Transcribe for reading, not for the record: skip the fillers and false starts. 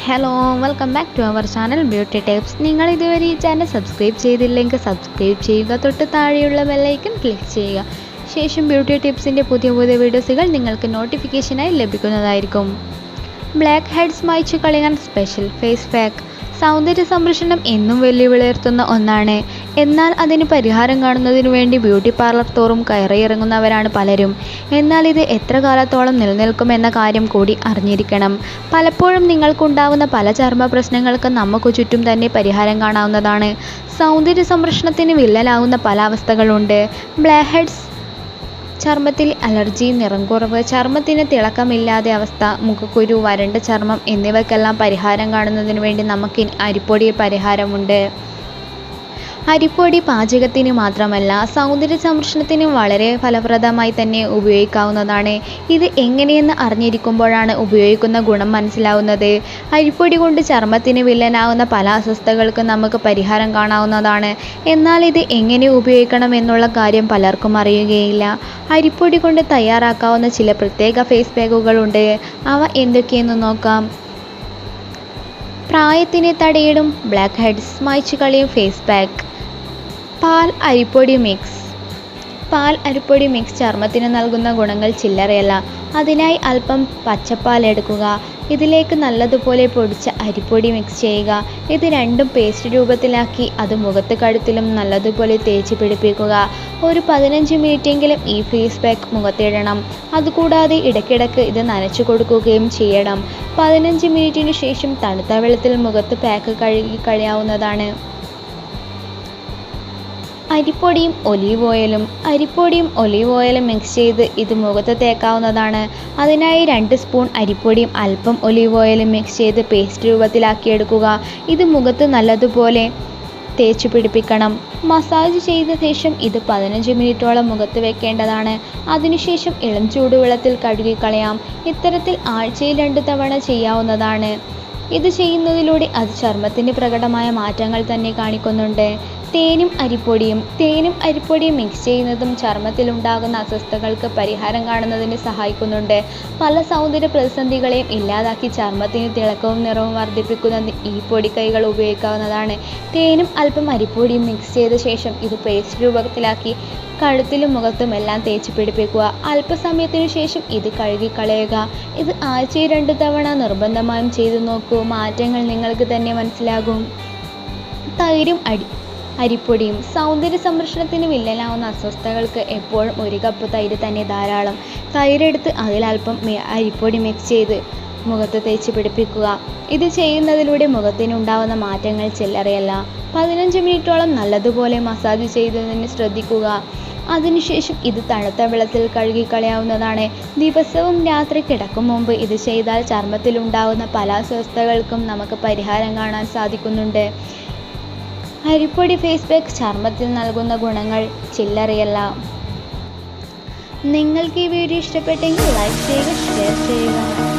Hello, welcome back to our channel beauty tips. നിങ്ങൾ ഇതുവരെ ഈ ചാനൽ സബ്സ്ക്രൈബ് ചെയ്തില്ലെങ്കിൽ സബ്സ്ക്രൈബ് ചെയ്യുക. തൊട്ട് താഴെയുള്ള ബെല്ലൈക്കൺ ക്ലിക്ക് ചെയ്യുക. ശേഷം ബ്യൂട്ടി ടിപ്സിൻ്റെ പുതിയ വീഡിയോസുകൾ നിങ്ങൾക്ക് നോട്ടിഫിക്കേഷനായി ലഭിക്കുന്നതായിരിക്കും. ബ്ലാക്ക് ഹെഡ്സ് മായ്ച്ചു കളയാൻ സ്പെഷ്യൽ ഫേസ് പാക്ക്. സൗന്ദര്യ സംരക്ഷണം എന്നും വെല്ലുവിളിയുയർത്തുന്ന ഒന്നാണ്. എന്നാൽ അതിന് പരിഹാരം കാണുന്നതിനു വേണ്ടി ബ്യൂട്ടി പാർലർ തോറും കയറിയിറങ്ങുന്നവരാണ് പലരും. എന്നാൽ ഇത് എത്ര കാലത്തോളം നിലനിൽക്കുമെന്ന കാര്യം കൂടി അറിഞ്ഞിരിക്കണം. പലപ്പോഴും നിങ്ങൾക്കുണ്ടാവുന്ന പല ചർമ്മ പ്രശ്നങ്ങൾക്ക് നമുക്ക് ചുറ്റും തന്നെ പരിഹാരം കാണാവുന്നതാണ്. സൗന്ദര്യ സംരക്ഷണത്തിന് വില്ലനാവുന്ന പല അവസ്ഥകളുണ്ട്. ബ്ലാക്ക് ഹെഡ്സ്, ചർമ്മത്തിൽ അലർജി, നിറം കുറവ്, ചർമ്മത്തിന് തിളക്കമില്ലാതെ അവസ്ഥ, മുഖക്കുരു, വരണ്ട ചർമ്മം എന്നിവയ്ക്കെല്ലാം പരിഹാരം കാണുന്നതിന് വേണ്ടി നമുക്ക് അരിപ്പൊടി പരിഹാരമുണ്ട്. അരിപ്പൊടി പാചകത്തിന് മാത്രമല്ല സൗന്ദര്യ സംരക്ഷണത്തിന് വളരെ ഫലപ്രദമായി തന്നെ ഉപയോഗിക്കാവുന്നതാണ്. ഇത് എങ്ങനെയെന്ന് അറിഞ്ഞിരിക്കുമ്പോഴാണ് ഉപയോഗിക്കുന്ന ഗുണം മനസ്സിലാവുന്നത്. അരിപ്പൊടി കൊണ്ട് ചർമ്മത്തിന് വില്ലനാവുന്ന പല അസ്വസ്ഥതകൾക്കും നമുക്ക് പരിഹാരം കാണാവുന്നതാണ്. എന്നാൽ ഇത് എങ്ങനെ ഉപയോഗിക്കണം എന്നുള്ള കാര്യം പലർക്കും അറിയുകയില്ല. അരിപ്പൊടി കൊണ്ട് തയ്യാറാക്കാവുന്ന ചില പ്രത്യേക ഫേസ് പാക്കുകളുണ്ട്. അവ എന്തൊക്കെയെന്ന് നോക്കാം. പ്രായത്തിന് തടയിടും ബ്ലാക്ക് ഹെഡ്സ് മായ്ച്ചു കളയും ഫേസ് പാക്ക്. പാൽ അരിപ്പൊടി മിക്സ്. പാൽ അരിപ്പൊടി മിക്സ് ചർമ്മത്തിന് നൽകുന്ന ഗുണങ്ങൾ ചില്ലറയല്ല. അതിനായി അല്പം പച്ചപ്പാൽ എടുക്കുക. ഇതിലേക്ക് നല്ലതുപോലെ പൊടിച്ച അരിപ്പൊടി മിക്സ് ചെയ്യുക. ഇത് രണ്ടും പേസ്റ്റ് രൂപത്തിലാക്കി അത് മുഖത്ത് കഴുത്തിലും നല്ലതുപോലെ തേച്ച് പിടിപ്പിക്കുക. ഒരു 15 മിനിറ്റെങ്കിലും ഈ ഫേസ് പാക്ക് മുഖത്തിടണം. അതുകൂടാതെ ഇടയ്ക്കിടയ്ക്ക് ഇത് നനച്ചു കൊടുക്കുകയും ചെയ്യണം. 15 മിനിറ്റിന് ശേഷം തണുത്ത വെള്ളത്തിൽ മുഖത്ത് പാക്ക് കഴുകി കളയാവുന്നതാണ്. അരിപ്പൊടിയും ഒലീവ് ഓയിലും മിക്സ് ചെയ്ത് ഇത് മുഖത്ത് തേക്കാവുന്നതാണ്. അതിനായി 2 സ്പൂൺ അരിപ്പൊടിയും അല്പം ഒലീവ് ഓയിലും മിക്സ് ചെയ്ത് പേസ്റ്റ് രൂപത്തിലാക്കിയെടുക്കുക. ഇത് മുഖത്ത് നല്ലതുപോലെ തേച്ചു പിടിപ്പിക്കണം. മസാജ് ചെയ്ത ശേഷം ഇത് 15 മിനിറ്റോളം മുഖത്ത് വെക്കേണ്ടതാണ്. അതിനുശേഷം ഇളം ചൂടുവെള്ളത്തിൽ കഴുകിക്കളയാം. ഇത്തരത്തിൽ ആഴ്ചയിൽ 2 തവണ ചെയ്യാവുന്നതാണ്. ഇത് ചെയ്യുന്നതിലൂടെ അത് ചർമ്മത്തിന് പ്രകടമായ മാറ്റങ്ങൾ തന്നെ കാണിക്കുന്നുണ്ട്. തേനും അരിപ്പൊടിയും മിക്സ് ചെയ്യുന്നതും ചർമ്മത്തിലുണ്ടാകുന്ന അസ്വസ്ഥതകൾക്ക് പരിഹാരം കാണുന്നതിന് സഹായിക്കുന്നുണ്ട്. പല സൗന്ദര്യ പ്രതിസന്ധികളെയും ഇല്ലാതാക്കി ചർമ്മത്തിന് തിളക്കവും നിറവും വർദ്ധിപ്പിക്കുന്ന ഈ പൊടിക്കൈകൾ ഉപയോഗിക്കാവുന്നതാണ്. തേനും അല്പം അരിപ്പൊടിയും മിക്സ് ചെയ്ത ശേഷം ഇത് പേസ്റ്റ് രൂപത്തിലാക്കി കഴുത്തിലും മുഖത്തുമെല്ലാം തേച്ച് പിടിപ്പിക്കുക. അല്പസമയത്തിനു ശേഷം ഇത് കഴുകിക്കളയുക. ഇത് ആഴ്ചയിൽ 2 തവണ നിർബന്ധമായും ചെയ്തു നോക്കൂ. മാറ്റങ്ങൾ നിങ്ങൾക്ക് തന്നെ മനസ്സിലാകും. തൈരും അരിപ്പൊടിയും. സൗന്ദര്യ സംരക്ഷണത്തിന് വില്ലനാവുന്ന അസ്വസ്ഥതകൾക്ക് എപ്പോഴും 1 കപ്പ് തൈര് തന്നെ ധാരാളം. തൈരെടുത്ത് അതിലൽപ്പം അരിപ്പൊടി മിക്സ് ചെയ്ത് മുഖത്ത് തേച്ച് പിടിപ്പിക്കുക. ഇത് ചെയ്യുന്നതിലൂടെ മുഖത്തിനുണ്ടാവുന്ന മാറ്റങ്ങൾ ചില്ലറയല്ല. 15 മിനിറ്റോളം നല്ലതുപോലെ മസാജ് ചെയ്തതിന് ശ്രദ്ധിക്കുക. അതിനുശേഷം ഇത് തണുത്ത വെള്ളത്തിൽ കഴുകിക്കളയാവുന്നതാണ്. ദിവസവും രാത്രി കിടക്കും മുമ്പ് ഇത് ചെയ്താൽ ചർമ്മത്തിലുണ്ടാവുന്ന പല അസ്വസ്ഥതകൾക്കും നമുക്ക് പരിഹാരം കാണാൻ സാധിക്കുന്നുണ്ട്. അരിപ്പൊടി ഫേസ് പാക്ക് ചർമ്മത്തിൽ നൽകുന്ന ഗുണങ്ങൾ ചില്ലറയല്ല. നിങ്ങൾക്ക് ഈ വീഡിയോ ഇഷ്ടപ്പെട്ടെങ്കിൽ ലൈക്ക് ചെയ്യുക, ഷെയർ ചെയ്യുക.